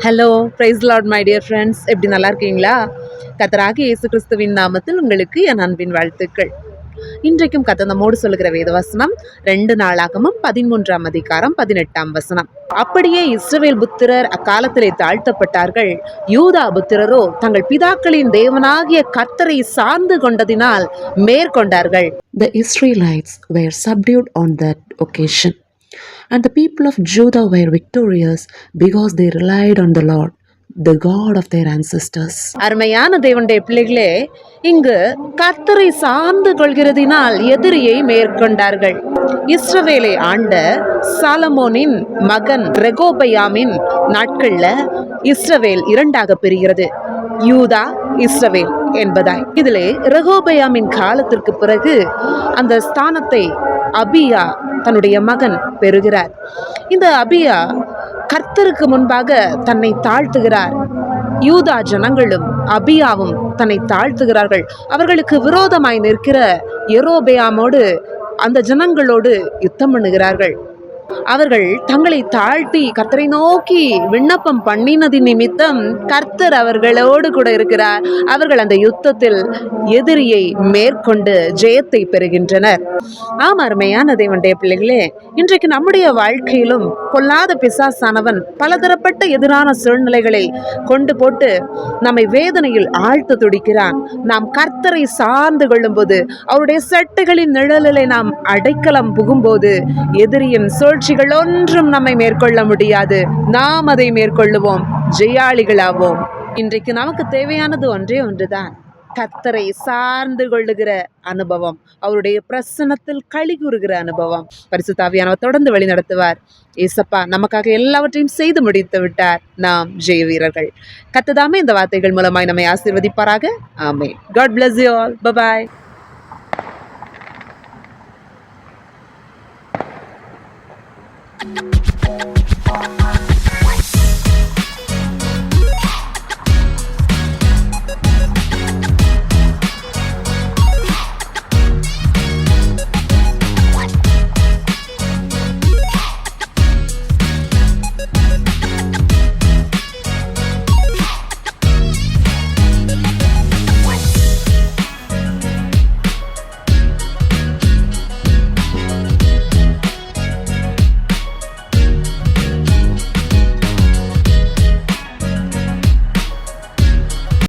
Hello price Lord my dear friends, எப்படி நல்லா இருக்கீங்களா? கர்த்தராகிய இயேசு கிறிஸ்துவின் நாமத்தில் உங்களுக்கு என் அன்பின் வாழ்த்துக்கள். இன்றைக்கும் கர்த்தர் நம்மோடு சொல்லுகிற வேதவசனம் 2 நாளாகமம் 13ஆம் அதிகாரம் 18ஆம் வசனம். அப்படியே இஸ்ரவேல் புத்திரர் அக்காலத்திலே தாழ்த்தப்பட்டார்கள், யூதா புத்திரரோ தங்கள் பிதாக்களின் தேவனாகிய கர்த்தரை சார்ந்து கொண்டதினால் மேற்கொண்டார்கள். The Israelites were subdued on that occasion, and the people of Judah were victorious because they relied on the Lord, the God of their ancestors. அருமையான தேவனுடைய பிள்ளைகளே, இங்கு கர்த்தரை சார்ந்து கொள்கிறதினால் எதிரியை மேற்கொண்டார்கள். இஸ்ரவேலை ஆண்ட சாலமோனின் மகன் ரெகோபயாமின் நாட்கள்ல இஸ்ரவேல் இரண்டாக பிரிகிறது, யூதா இஸ்ரவேல் என்பதாய். இதிலே ரெகோபயாமின் காலத்திற்கு பிறகு அந்த ஸ்தானத்தை அபியா தன்னுடைய மகன் பெறுகிறார். இந்த அபியா கர்த்தருக்கு முன்பாக தன்னை தாழ்த்துகிறார். யூதா ஜனங்களும் அபியாவும் தன்னை தாழ்த்துகிறார்கள். அவர்களுக்கு விரோதமாய் நிற்கிற யெரொபெயாமோடு அந்த ஜனங்களோடு யுத்தம் பண்ணுகிறார்கள். அவர்கள் தங்களை தாழ்த்தி கர்த்தரை நோக்கி விண்ணப்பம் பண்ணினது நிமித்தம் கர்த்தர் அவர்களோடு கூட இருக்கிறார். அவர்கள் அந்த யுத்தத்தில் எதிரியை மேற்கொண்டு ஜெயத்தை பெறுகின்றனர். ஆம், அருமையான தேவனுடைய பிள்ளைகளே, இன்றைக்கு நம்முடைய வாழ்க்கையிலும் பொல்லாத பிசாசானவன் பலதரப்பட்ட எதிரான சூழ்நிலைகளை கொண்டு போட்டு நம்மை வேதனையில் ஆழ்த்த துடிக்கிறான். நாம் கர்த்தரை சார்ந்து கொள்ளும்போது, அவருடைய செட்டுகளின் நிழலிலே நாம் அடைக்கலம் புகும்போது, எதிரியின் சூழ்ச்சிகள் ஒன்றும் நம்மை மேற்கொள்ள முடியாது. நாம் அதை மேற்கொள்ளுவோம், ஜெயாளிகளாவோம். இன்றைக்கு நமக்கு தேவையானது ஒன்றே ஒன்றுதான், கர்த்தரை சார்ந்து கொள்ளுகிற அனுபவம், அவருடைய பிரசன்னத்தில் களி கூறுகிற அனுபவம். பரிசுத்த ஆவியானவர் தொடர்ந்து வழி நடத்துவார். ஏசப்பா நமக்காக எல்லாவற்றையும் செய்து முடித்து விட்டார். நாம் ஜெய வீரர்கள். கர்த்தர் இந்த வார்த்தைகள் மூலமாய் நம்மை ஆசீர்வதிப்பாராக. ஆமென். God bless you all. Bye bye. Thank you.